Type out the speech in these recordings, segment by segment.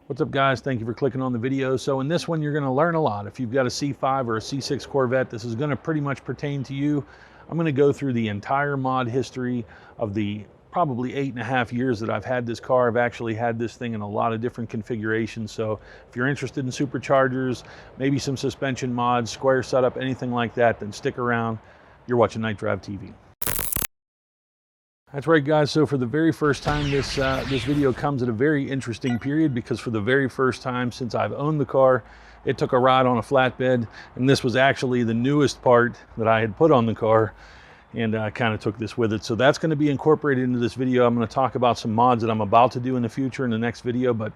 What's up, guys? Thank you for clicking on the video. So in this one, you're going to learn a lot. If you've got a C5 or a C6 Corvette, this is going to pretty much pertain to you. I'm going to go through the entire mod history of the probably 8.5 years that I've had this car. I've actually had this thing in a lot of different configurations. So if you're interested in superchargers, maybe some suspension mods, square setup, anything like that, then stick around. You're watching KnightDriveTV. That's right, guys. So for the very first time, this video comes at a very interesting period, because for the very first time since I've owned the car, it took a ride on a flatbed, and this was actually the newest part that I had put on the car, and I kind of took this with it. So that's going to be incorporated into this video. I'm going to talk about some mods that I'm about to do in the future in the next video, but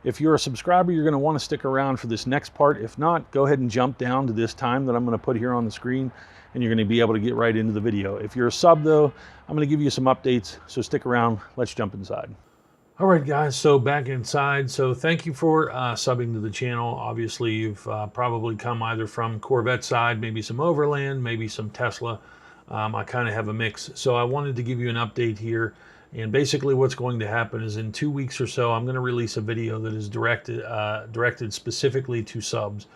if you're a subscriber, you're going to want to stick around for this next part. If not, go ahead and jump down to this time that I'm going to put here on the screen, and you're going to be able to get right into the video. If you're a sub, though, I'm going to give you some updates, so stick around. Let's jump inside. All right, guys, so back inside. So thank you for subbing to the channel. Obviously, you've probably come either from Corvette side, maybe some Overland, maybe some Tesla. I kind of have a mix. So I wanted to give you an update here. And basically what's going to happen is in 2 weeks or so, I'm going to release a video that is directed specifically to subs.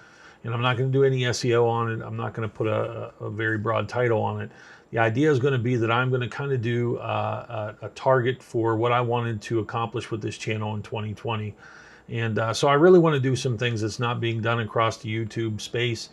And I'm not going to do any SEO on it. I'm not going to put a very broad title on it. The idea is going to be that I'm going to kind of do a target for what I wanted to accomplish with this channel in 2020. And so I really want to do some things that's not being done across the YouTube space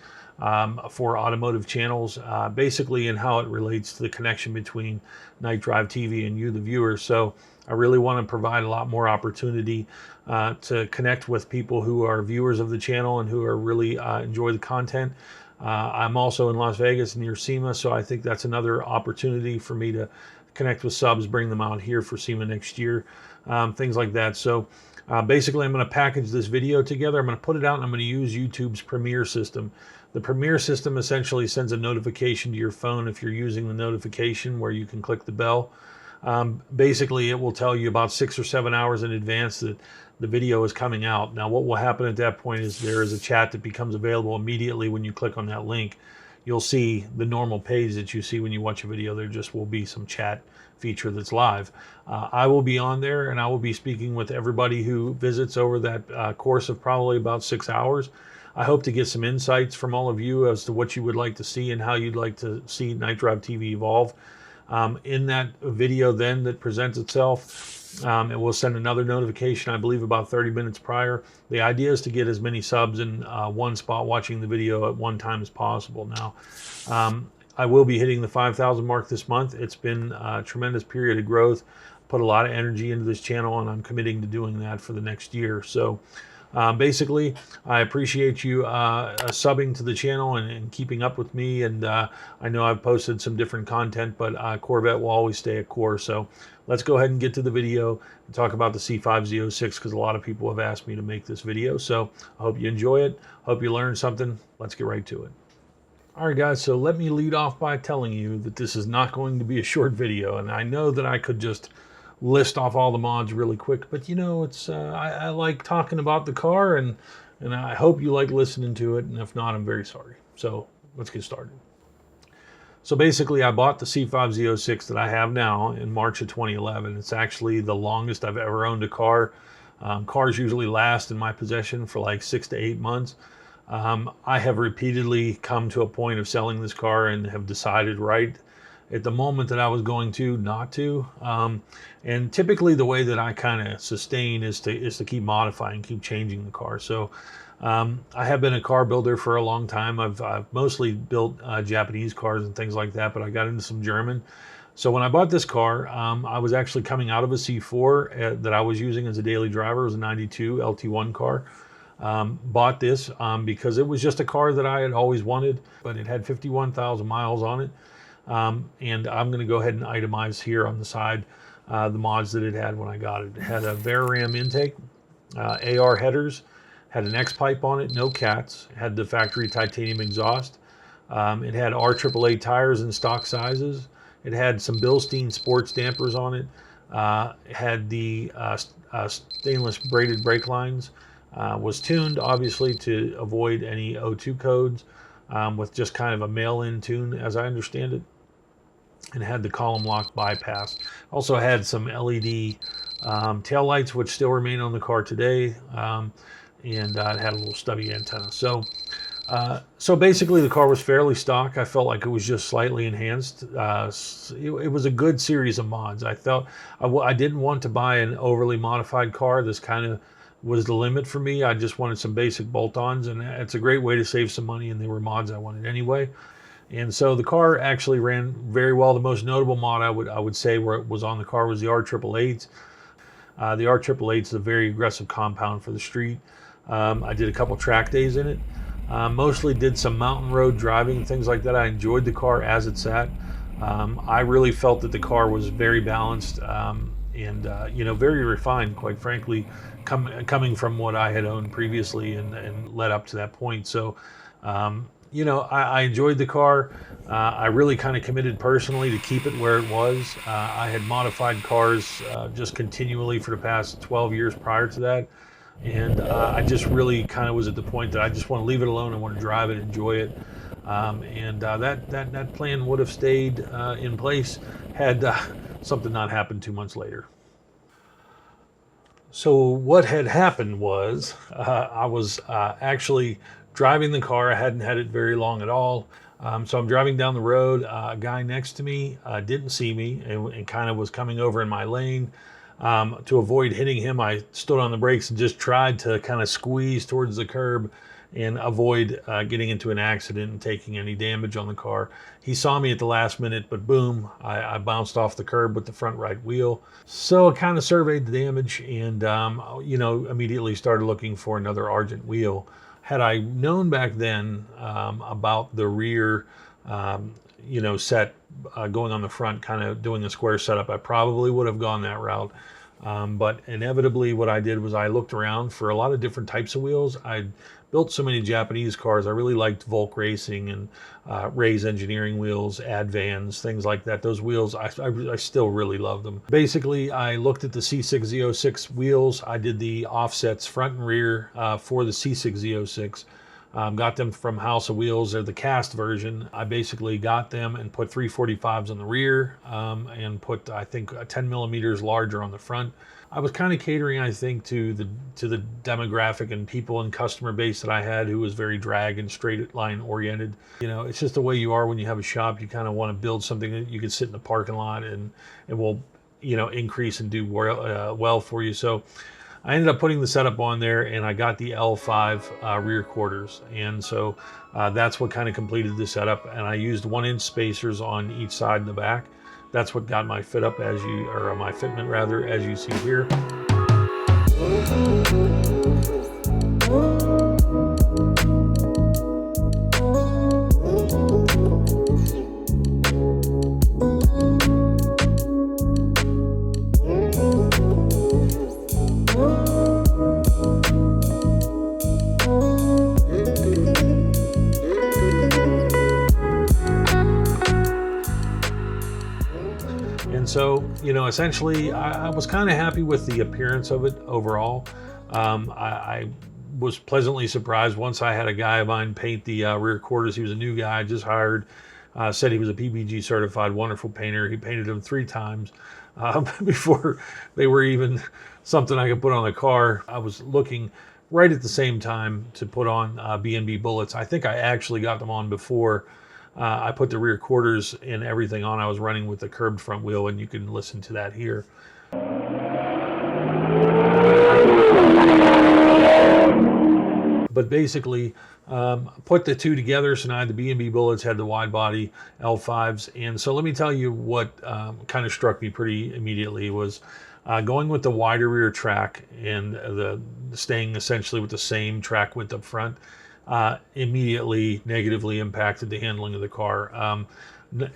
for automotive channels, basically in how it relates to the connection between KnightDriveTV and you, the viewer. So I really want to provide a lot more opportunity to connect with people who are viewers of the channel and who are really enjoy the content. I'm also in Las Vegas near SEMA, so I think that's another opportunity for me to connect with subs, bring them out here for SEMA next year, things like that. So basically, I'm going to package this video together. I'm going to put it out, and I'm going to use YouTube's Premiere system. The Premiere system essentially sends a notification to your phone if you're using the notification where you can click the bell. Basically, it will tell you about 6 or 7 hours in advance that the video is coming out. Now, what will happen at that point is there is a chat that becomes available immediately when you click on that link. You'll see the normal page that you see when you watch a video. There just will be some chat feature that's live. I will be on there, and I will be speaking with everybody who visits over that course of probably about 6 hours. I hope to get some insights from all of you as to what you would like to see and how you'd like to see KnightDriveTV evolve. In that video then that presents itself, it will send another notification, I believe about 30 minutes prior. The idea is to get as many subs in one spot watching the video at one time as possible. Now, I will be hitting the 5,000 mark this month. It's been a tremendous period of growth. Put a lot of energy into this channel, and I'm committing to doing that for the next year. So basically, I appreciate you subbing to the channel and keeping up with me. And I know I've posted some different content, but Corvette will always stay a core. So let's go ahead and get to the video and talk about the C5 Z06, because a lot of people have asked me to make this video. So I hope you enjoy it. Hope you learned something. Let's get right to it. All right, guys, so let me lead off by telling you that this is not going to be a short video. And I know that I could just list off all the mods really quick, but you know, it's I like talking about the car, and I hope you like listening to it, and if not, I'm very sorry. So let's get started. So basically, I bought the C5 Z06 that I have now in March of 2011. It's actually the longest I've ever owned a car. Cars usually last in my possession for like 6 to 8 months. I have repeatedly come to a point of selling this car and have decided right at the moment that I was going to not to. And typically the way that I kind of sustain is to keep modifying, keep changing the car. So I have been a car builder for a long time. I've mostly built Japanese cars and things like that, but I got into some German. So when I bought this car, I was actually coming out of a C4 that I was using as a daily driver. It was a 92 LT1 car. Bought this because it was just a car that I had always wanted, but it had 51,000 miles on it. And I'm going to go ahead and itemize here on the side the mods that it had when I got it. It had a Veraram intake, AR headers, had an X-pipe on it, no cats, had the factory titanium exhaust. It had RAAA tires in stock sizes. It had some Bilstein sports dampers on it. It had the stainless braided brake lines. Was tuned, obviously, to avoid any O2 codes with just kind of a mail-in tune, as I understand it. And had the column lock bypass. Also had some LED tail lights, which still remain on the car today, and it had a little stubby antenna. So basically the car was fairly stock. I felt like it was just slightly enhanced. It was a good series of mods. I felt I didn't want to buy an overly modified car. This kind of was the limit for me. I just wanted some basic bolt-ons, and it's a great way to save some money, and they were mods I wanted anyway. And so the car actually ran very well. The most notable mod I would say where it was on the car was the R888. The R888 is a very aggressive compound for the street. I did a couple track days in it. Mostly did some mountain road driving, things like that. I enjoyed the car as it sat. I really felt that the car was very balanced and very refined, quite frankly, coming from what I had owned previously and led up to that point. So, I enjoyed the car. I really kind of committed personally to keep it where it was. I had modified cars just continually for the past 12 years prior to that. And I just really kind of was at the point that I just want to leave it alone. I want to drive it, enjoy it. That plan would have stayed in place had something not happened 2 months later. So what had happened was I was actually driving the car. I hadn't had it very long at all. So I'm driving down the road. A guy next to me didn't see me and kind of was coming over in my lane. To avoid hitting him, I stood on the brakes and just tried to kind of squeeze towards the curb and avoid getting into an accident and taking any damage on the car. He saw me at the last minute, but boom, I bounced off the curb with the front right wheel. So I kind of surveyed the damage and, immediately started looking for another Argent wheel. Had I known back then about the rear set going on the front, kind of doing a square setup, I probably would have gone that route. But inevitably what I did was I looked around for a lot of different types of wheels. I built so many Japanese cars. I really liked Volk Racing and Ray's Engineering wheels, Advans, things like that. Those wheels, I still really love them. Basically, I looked at the C6 Z06 wheels. I did the offsets front and rear for the C6 Z06. Got them from House of Wheels. They're the cast version. I basically got them and put 345s on the rear and put, I think, 10 millimeters larger on the front. I was kind of catering, I think, to the demographic and people and customer base that I had, who was very drag and straight line oriented. It's just the way you are when you have a shop. You kind of want to build something that you can sit in the parking lot and it will, increase and do well for you. So I ended up putting the setup on there, and I got the L5 rear quarters, and so that's what kind of completed the setup. And I used 1-inch spacers on each side and the back. That's what got my fit up my fitment rather, as you see here. So, essentially, I was kind of happy with the appearance of it overall. I was pleasantly surprised once I had a guy of mine paint the rear quarters. He was a new guy I just hired, said he was a PBG certified, wonderful painter. He painted them 3 times before they were even something I could put on the car. I was looking right at the same time to put on B&B bullets. I think I actually got them on before I put the rear quarters and everything on. I was running with the curved front wheel, and you can listen to that here. But basically, put the two together. So now I had the B&B bullets, had the wide body L5s. And so let me tell you what kind of struck me pretty immediately was going with the wider rear track and staying essentially with the same track width up front. Immediately negatively impacted the handling of the car,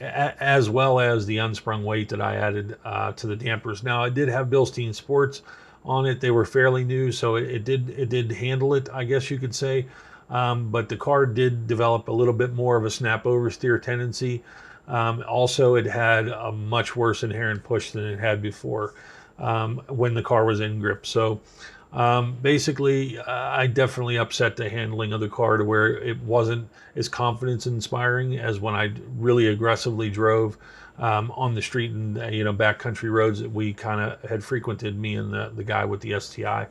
as well as the unsprung weight that I added to the dampers. Now, I did have Bilstein Sports on it. They were fairly new, so it did handle it, I guess you could say. But the car did develop a little bit more of a snap oversteer tendency. Also, it had a much worse inherent push than it had before when the car was in grip. So basically, I definitely upset the handling of the car to where it wasn't as confidence inspiring as when I really aggressively drove. on the street and backcountry roads that we kind of had frequented, me and the guy with the STI.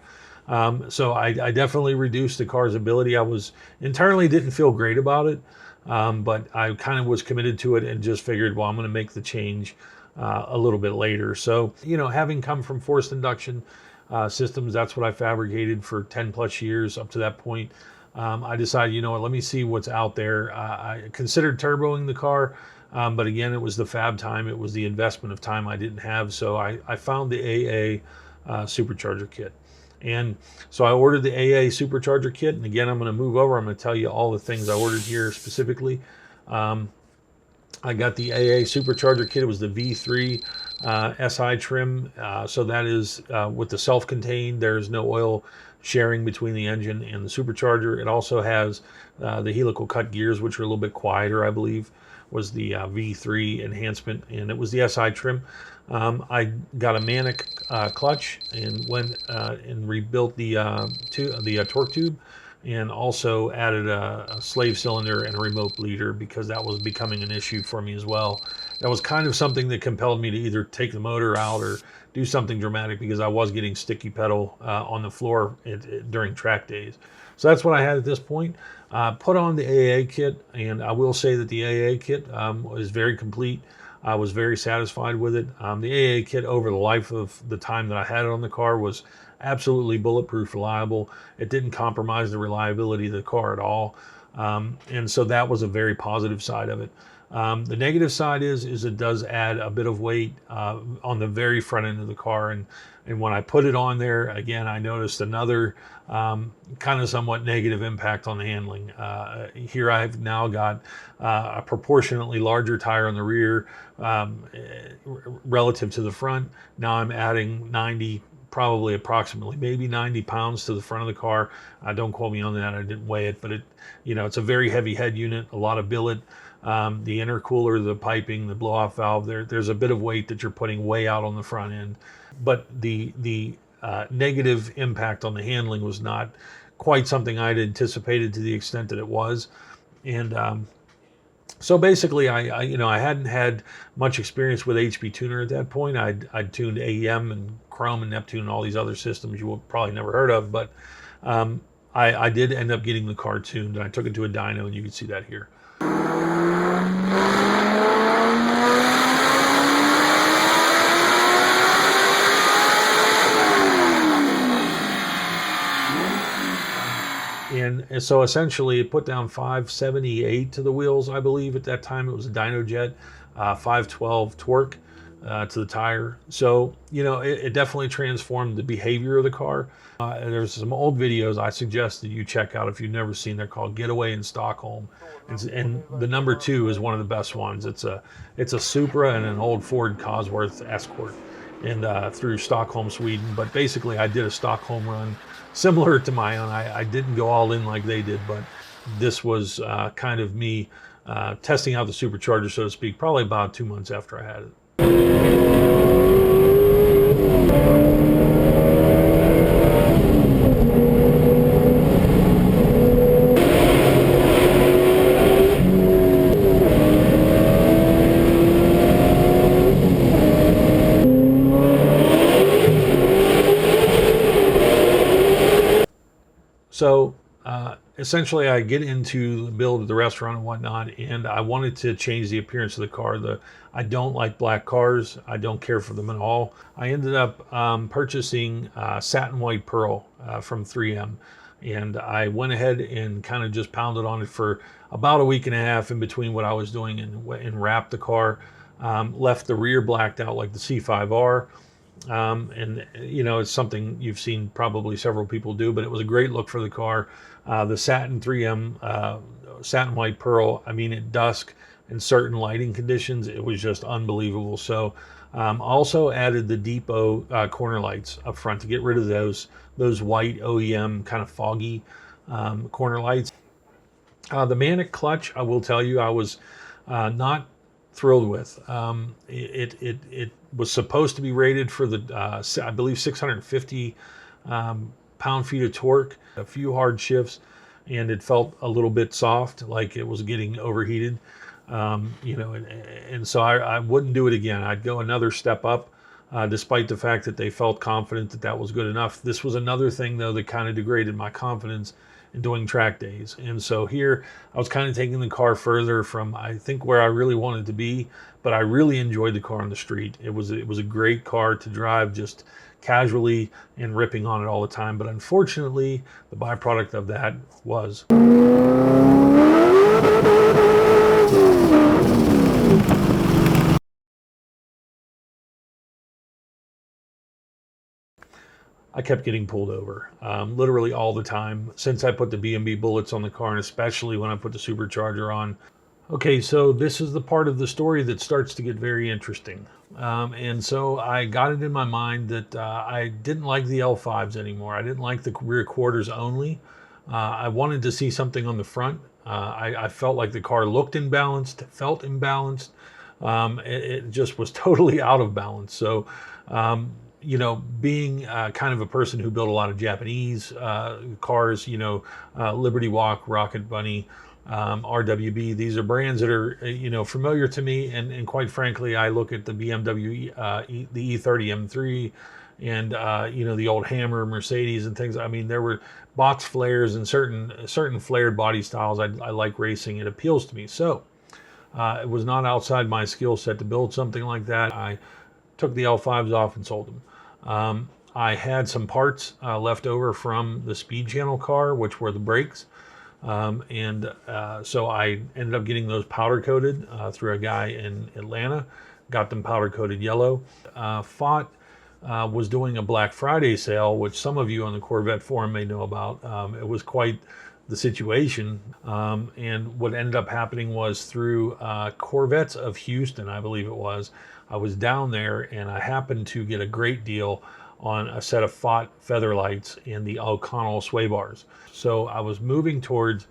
So I definitely reduced the car's ability. I was internally didn't feel great about it, but I kind of was committed to it and just figured, well, I'm going to make the change a little bit later. So, having come from forced induction systems, that's what I fabricated for 10 plus years up to that point. I decided, let me see what's out there. I considered turboing the car, but again, it was the fab time. It was the investment of time I didn't have. So I found the AA Supercharger kit. And so I ordered the AA Supercharger kit. And again, I'm going to move over. I'm going to tell you all the things I ordered here specifically. I got the AA Supercharger kit. It was the V3 SI trim. So that is with the self-contained. There's no oil sharing between the engine and the supercharger. It also has the helical cut gears, which are a little bit quieter, I believe, was the V3 enhancement, and it was the SI trim. I got a Manic clutch and went and rebuilt the torque tube, and also added a slave cylinder and a remote bleeder because that was becoming an issue for me as well. That was kind of something that compelled me to either take the motor out or do something dramatic because I was getting sticky pedal on the floor during track days. So that's what I had at this point. Put on the AA kit, and I will say that the AA kit was very complete. I was very satisfied with it. The AA kit over the life of the time that I had it on the car was absolutely bulletproof, reliable. It didn't compromise the reliability of the car at all. And so that was a very positive side of it. The negative side is it does add a bit of weight on the very front end of the car. And when I put it on there, again, I noticed another kind of somewhat negative impact on the handling. Here I've now got a proportionately larger tire on the rear relative to the front. Now I'm adding 90, probably approximately maybe 90 pounds to the front of the car. Don't quote me on that. I didn't weigh it, but it's a very heavy head unit, a lot of billet. The intercooler, the piping, the blow-off valve, there's a bit of weight that you're putting way out on the front end. But the negative impact on the handling was not quite something I'd anticipated to the extent that it was. And so basically, I hadn't had much experience with HP Tuner at that point. I'd tuned AEM and Chrome and Neptune and all these other systems you will probably never heard of, but I did end up getting the car tuned, and I took it to a dyno, and you can see that here. And so essentially it put down 578 to the wheels, I believe. At that time it was a dyno jet, 512 torque to the tire. So, it definitely transformed the behavior of the car. There's some old videos I suggest that you check out if you've never seen. They're called Getaway in Stockholm. And the number 2 is one of the best ones. It's a Supra and an old Ford Cosworth Escort and through Stockholm, Sweden. But basically I did a Stockholm run similar to my own. I didn't go all in like they did, but this was kind of me testing out the supercharger, so to speak, probably about 2 months after I had it. So essentially I get into the build of the restaurant and whatnot, and I wanted to change the appearance of the car. I don't like black cars. I don't care for them at all. I ended up purchasing satin white pearl from 3M, and I went ahead and kind of just pounded on it for about a week and a half in between what I was doing and wrapped the car. Left the rear blacked out like the C5R. And it's something you've seen probably several people do, but it was a great look for the car. The satin 3M satin white pearl, at dusk in certain lighting conditions, it was just unbelievable. So also added the depot corner lights up front to get rid of those white OEM kind of foggy corner lights. The Manic clutch, I will tell you, I was not thrilled with. It was supposed to be rated for the I believe 650 pound-feet of torque, a few hard shifts, and it felt a little bit soft, like it was getting overheated. You know, and so I wouldn't do it again. I'd go another step up, despite the fact that they felt confident that that was good enough. This was another thing, though, that kind of degraded my confidence in doing track days. And so here I was kind of taking the car further from, I think, where I really wanted to be, but I really enjoyed the car on the street. It was a great car to drive just casually and ripping on it all the time. But unfortunately, the byproduct of that was I kept getting pulled over, literally all the time since I put the B&B bullets on the car, and especially when I put the supercharger on. Okay, so this is the part of the story that starts to get very interesting. And so I got it in my mind that I didn't like the L5s anymore. I didn't like the rear quarters only. I wanted to see something on the front. I felt like the car looked imbalanced, felt imbalanced. It just was totally out of balance. So, you know, being kind of a person who built a lot of Japanese cars, you know, Liberty Walk, Rocket Bunny, RWB, these are brands that are, you know, familiar to me. And quite frankly, I look at the BMW, the E30 M3 and, you know, the old Hammer Mercedes and things. I mean, there were box flares and certain flared body styles. I like racing. It appeals to me. So it was not outside my skill set to build something like that. I took the L5s off and sold them. I had some parts left over from the Speed Channel car, which were the brakes. So I ended up getting those powder coated through a guy in Atlanta, got them powder coated yellow. Fought was doing a Black Friday sale, which some of you on the Corvette forum may know about. It was quite the situation. And what ended up happening was through Corvettes of Houston, I believe it was, I was down there and I happened to get a great deal on a set of Fott feather lights and the O'Connell sway bars. So I was moving towards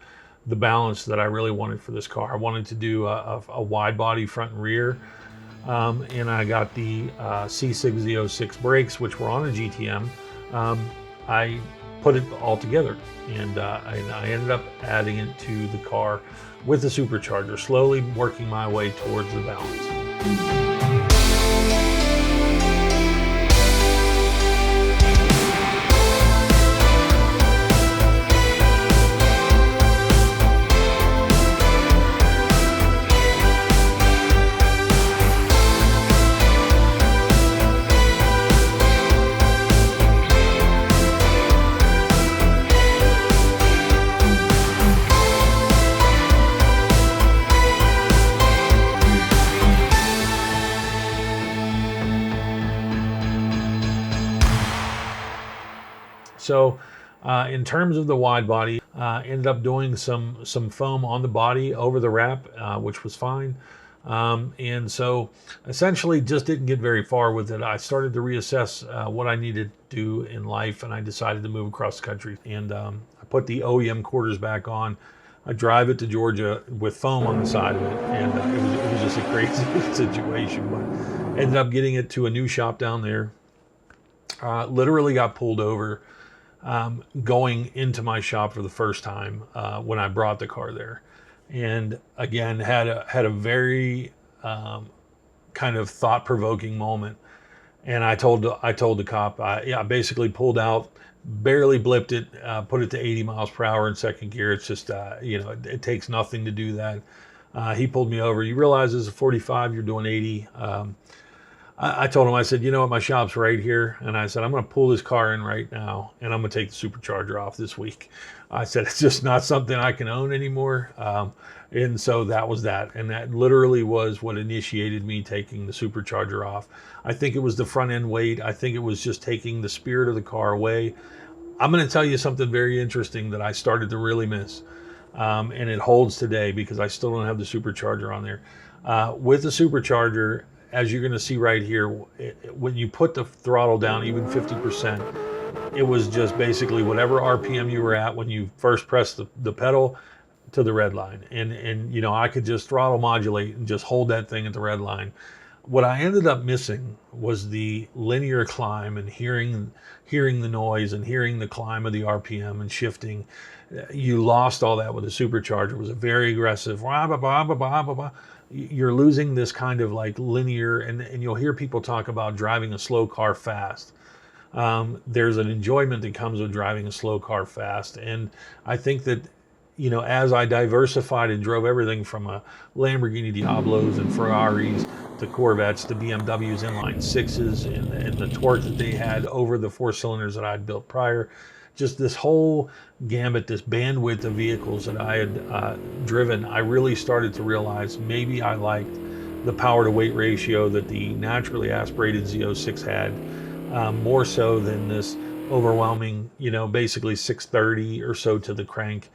the balance that I really wanted for this car. I wanted to do a wide body front and rear. And I got the C6 Z06 brakes, which were on a GTM. I put it all together and I ended up adding it to the car with the supercharger, slowly working my way towards the balance. So in terms of the wide body, ended up doing some foam on the body over the wrap, which was fine. And so essentially just didn't get very far with it. I started to reassess what I needed to do in life, and I decided to move across the country. And I put the OEM quarters back on. I drive it to Georgia with foam on the side of it, and it was just a crazy situation. But ended up getting it to a new shop down there. Literally got pulled over going into my shop for the first time when I brought the car there, and again had a very kind of thought-provoking moment. And I told the cop, I basically pulled out, barely blipped it, put it to 80 miles per hour in second gear. It's just you know, it takes nothing to do that. He pulled me over. You realize as a 45 you're doing 80. I told him, I said, you know what, my shop's right here. And I said, I'm going to pull this car in right now and I'm going to take the supercharger off this week. I said, it's just not something I can own anymore. And so that was that. And that literally was what initiated me taking the supercharger off. I think it was the front end weight. I think it was just taking the spirit of the car away. I'm going to tell you something very interesting that I started to really miss. And it holds today because I still don't have the supercharger on there. With the supercharger, as you're going to see right here, when you put the throttle down even 50%, it was just basically whatever RPM you were at when you first pressed the pedal to the red line. And you know, I could just throttle modulate and just hold that thing at the red line. What I ended up missing was the linear climb and hearing the noise and hearing the climb of the RPM and shifting. You lost all that with the Supercharger. It was a very aggressive, rah, bah, bah, bah, bah, bah, bah. You're losing this kind of like linear, and you'll hear people talk about driving a slow car fast. There's an enjoyment that comes with driving a slow car fast. And I think that, you know, as I diversified and drove everything from a Lamborghini Diablos and Ferraris to Corvettes to BMWs inline sixes, and the torque that they had over the 4 cylinders that I'd built prior, just this whole gambit, this bandwidth of vehicles that I had driven, I really started to realize maybe I liked the power to weight ratio that the naturally aspirated Z06 had, more so than this overwhelming, you know, basically 630 or so to the crank,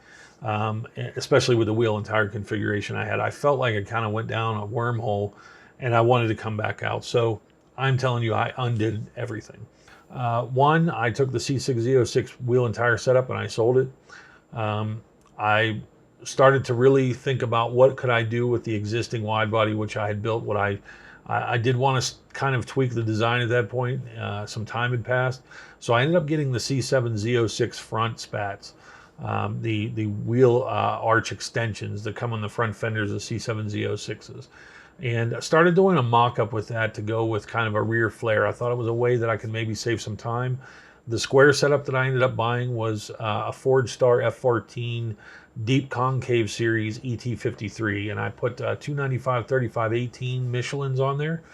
especially with the wheel and tire configuration I had. I felt like I kind of went down a wormhole and I wanted to come back out. So I'm telling you, I undid everything. One, I took the C6 Z06 wheel and tire setup and I sold it. I started to really think about what could I do with the existing wide body, which I had built. What I did want to kind of tweak the design at that point. Some time had passed. So I ended up getting the C7 Z06 front spats, the wheel arch extensions that come on the front fenders of C7 Z06s. And I started doing a mock-up with that to go with kind of a rear flare. I thought it was a way that I could maybe save some time. The square setup that I ended up buying was a Ford Star F14 Deep Concave Series ET53, and I put 295 35 18 Michelins on there,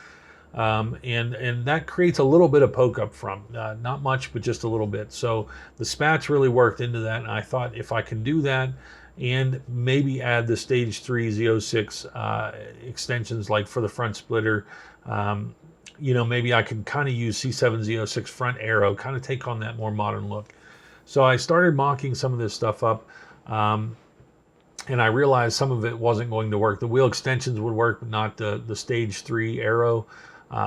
and that creates a little bit of poke up front, not much, but just a little bit. So the spats really worked into that, and I thought if I can do that and maybe add the Stage 3 Z06 extensions, like for the front splitter, you know, maybe I could kind of use C7 Z06 front aero, kind of take on that more modern look. So I started mocking some of this stuff up, and I realized some of it wasn't going to work. The wheel extensions would work, but not the Stage 3 aero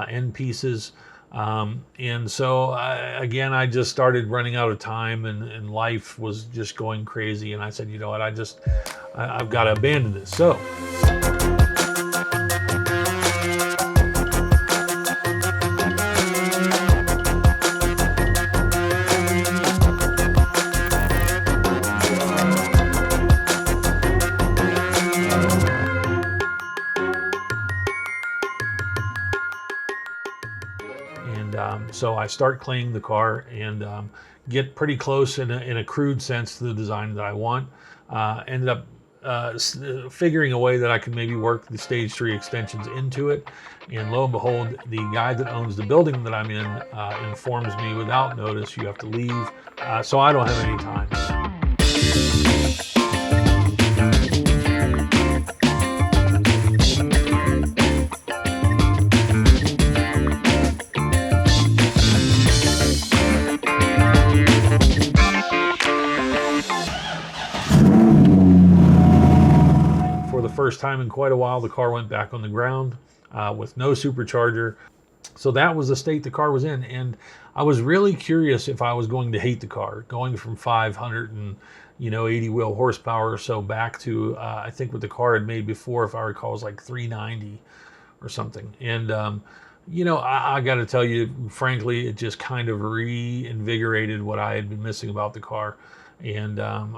end pieces. And so again, I just started running out of time, and life was just going crazy. And I said, you know what, I've got to abandon this. So so I start cleaning the car and get pretty close in a crude sense to the design that I want. Ended up figuring a way that I could maybe work the Stage 3 extensions into it. And lo and behold, the guy that owns the building that I'm in informs me without notice, you have to leave. So I don't have any time. First time in quite a while, the car went back on the ground with no supercharger. So that was the state the car was in, and I was really curious if I was going to hate the car, going from 580 wheel horsepower or so back to I think what the car had made before, if I recall, was like 390 or something. And you know, I got to tell you, frankly, it just kind of reinvigorated what I had been missing about the car. And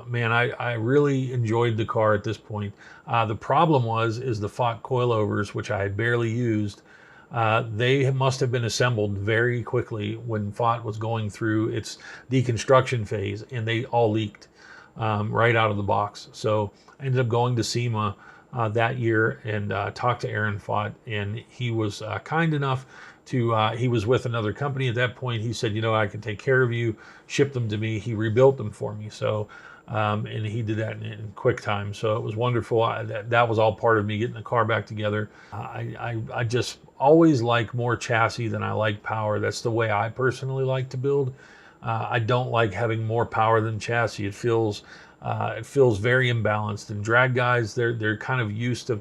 man, I really enjoyed the car at this point. The problem is the FOT coilovers, which I had barely used. They must have been assembled very quickly when FOT was going through its deconstruction phase, and they all leaked right out of the box. So I ended up going to SEMA that year and talked to Aaron FOT, and he was kind enough to, he was with another company at that point. He said, you know, I can take care of you, ship them to me. He rebuilt them for me. So, and he did that in quick time. So it was wonderful. That was all part of me getting the car back together. I just always like more chassis than I like power. That's the way I personally like to build. I don't like having more power than chassis. It feels very imbalanced. And drag guys, they're kind of used to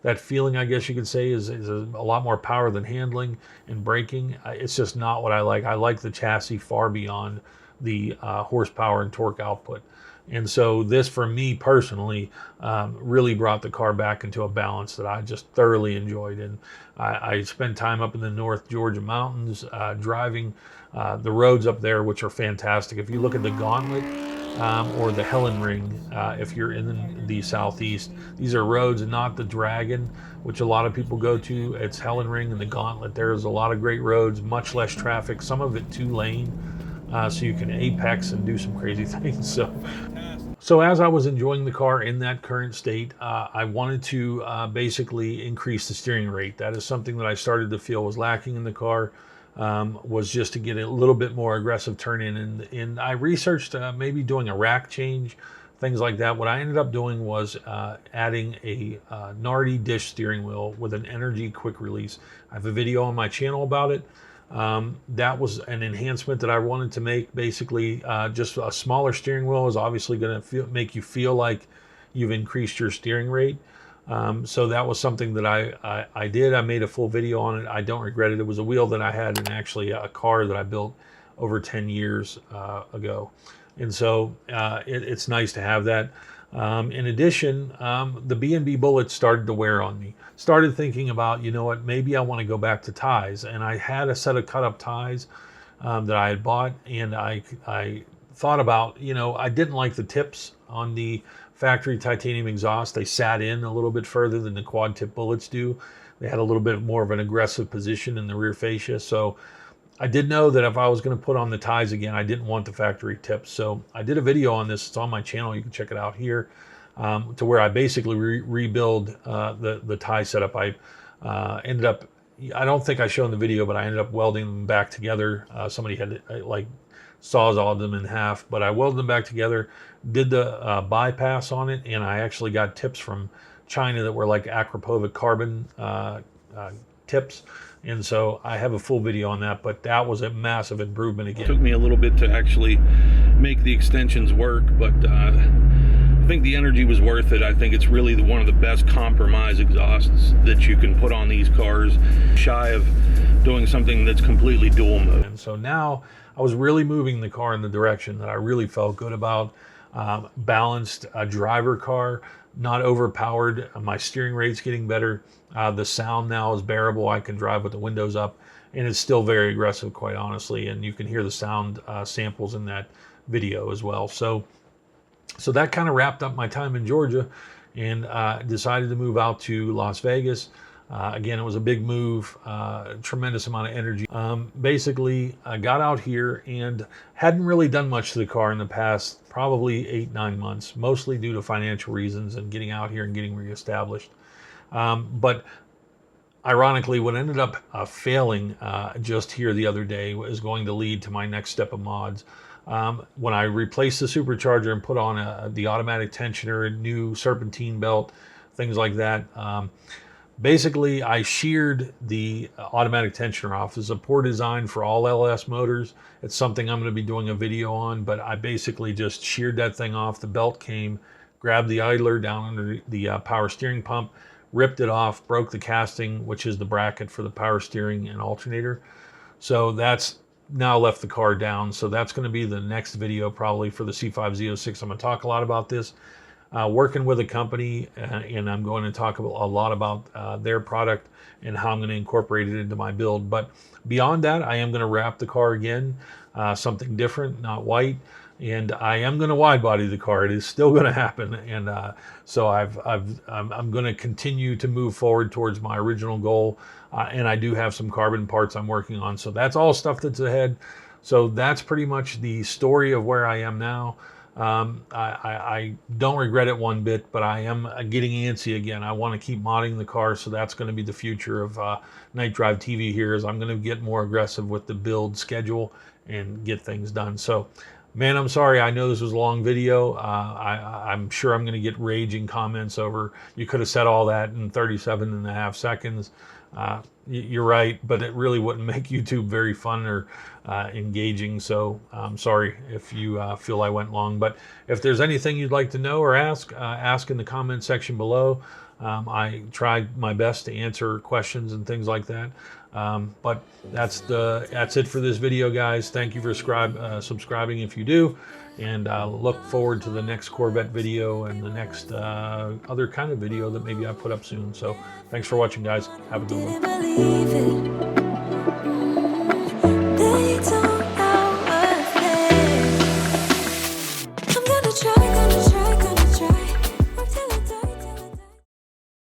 that feeling, I guess you could say, is a lot more power than handling and braking. It's just not what I like. I like the chassis far beyond the horsepower and torque output. And so this, for me personally, really brought the car back into a balance that I just thoroughly enjoyed. And I spent time up in the North Georgia mountains driving the roads up there, which are fantastic. If you look at the Gauntlet or the Helen Ring, if you're in the Southeast, these are roads, not the Dragon, which a lot of people go to. It's Helen Ring and the Gauntlet. There's a lot of great roads, much less traffic, some of it 2-lane. So you can apex and do some crazy things. So as I was enjoying the car in that current state, I wanted to basically increase the steering rate. That is something that I started to feel was lacking in the car, was just to get a little bit more aggressive turn in. And I researched maybe doing a rack change, things like that. What I ended up doing was adding a Nardi Dish steering wheel with an energy quick release. I have a video on my channel about it. That was an enhancement that I wanted to make. Basically, just a smaller steering wheel is obviously going to make you feel like you've increased your steering rate. So that was something that I did. I made a full video on it. I don't regret it. It was a wheel that I had in actually a car that I built over 10 years ago. And so it's nice to have that. In addition, the B&B bullets started to wear on me. Started thinking about, you know what, maybe I want to go back to ties. And I had a set of cut-up ties that I had bought, and I thought about, you know, I didn't like the tips on the factory titanium exhaust. They sat in a little bit further than the quad tip bullets do. They had a little bit more of an aggressive position in the rear fascia. So I did know that if I was going to put on the ties again, I didn't want the factory tips. So I did a video on this. It's on my channel. You can check it out here, to where I basically rebuild the tie setup. I ended up, I don't think I showed in the video, but I ended up welding them back together. Somebody had like sawzalled them in half, but I welded them back together, did the bypass on it, and I actually got tips from China that were like Akrapovic carbon tips. And so I have a full video on that, but that was a massive improvement again. It took me a little bit to actually make the extensions work, but I think the energy was worth it. I think it's really one of the best compromise exhausts that you can put on these cars, shy of doing something that's completely dual mode. And so now I was really moving the car in the direction that I really felt good about. Balanced driver car, not overpowered. My steering rate's getting better. The sound now is bearable. I can drive with the windows up, and it's still very aggressive, quite honestly. And you can hear the sound samples in that video as well. So that kind of wrapped up my time in Georgia, and decided to move out to Las Vegas. Again, it was a big move, tremendous amount of energy. Basically, I got out here and hadn't really done much to the car in the past, probably 8-9 months, mostly due to financial reasons and getting out here and getting reestablished. But ironically, what ended up failing just here the other day was going to lead to my next step of mods. When I replaced the supercharger and put on the automatic tensioner, new serpentine belt, things like that, basically I sheared the automatic tensioner off. It's a poor design for all LS motors. It's something I'm going to be doing a video on, but I basically just sheared that thing off. The belt came, grabbed the idler down under the power steering pump, ripped it off, broke the casting, which is the bracket for the power steering and alternator. So that's now left the car down. So that's going to be the next video probably for the C5 Z06. I'm going to talk a lot about this. Working with a company, and I'm going to talk a lot about their product and how I'm going to incorporate it into my build. But beyond that, I am going to wrap the car again, something different, not white. And I am going to wide body the car. It is still going to happen. And so I'm going to continue to move forward towards my original goal. And I do have some carbon parts I'm working on. So that's all stuff that's ahead. So that's pretty much the story of where I am now. I don't regret it one bit, but I am getting antsy again. I want to keep modding the car. So that's going to be the future of KnightDriveTV here, is I'm going to get more aggressive with the build schedule and get things done. So man, I'm sorry. I know this was a long video. I'm sure I'm going to get raging comments over, you could have said all that in 37.5 seconds. You're right, but it really wouldn't make YouTube very fun or engaging. So I'm sorry if you feel I went long. But if there's anything you'd like to know or ask in the comment section below. I tried my best to answer questions and things like that. But that's it for this video, guys. Thank you for subscribing if you do, and look forward to the next Corvette video and the next other kind of video that maybe I put up soon. So thanks for watching, guys. Have a good one.